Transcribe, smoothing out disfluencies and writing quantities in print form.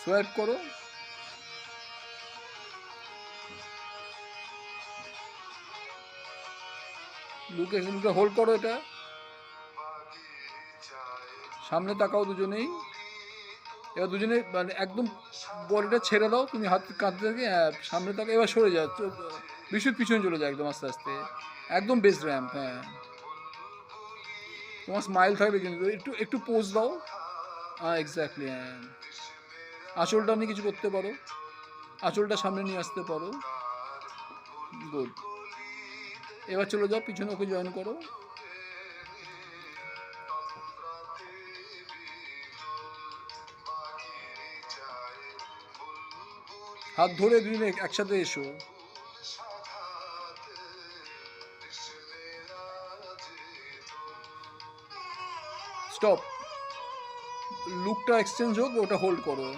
Swipe করো, লুকে hold করো, এটা সামনে তাকাও দুজনেই। এবার দুজনে মানে একদম বডিটা ছেড়ে দাও, তুমি হাত কাঁধ থেকে সামনে তাকাও, এবার সরে যাও, বিশুর পিছনে চলে যায় একদম আস্তে আস্তে, একদম বেস র্যাম্প। হ্যাঁ, তোমার স্মাইল থাকবে কিন্তু, একটু একটু পোজ দাও। হ্যাঁ এক্স্যাক্টলি, হ্যাঁ। আঁচলটা নিয়ে কিছু করতে পারো, আঁচলটা সামনে নিয়ে আসতে পারো, গুড। এবার চলে যাও পিছনে, ওকে জয়েন করো। হাত ধরে দুজনে একসাথে এসো। স্টপ, লুকটা এক্সচেঞ্জ হোক, ওটা হোল্ড করো।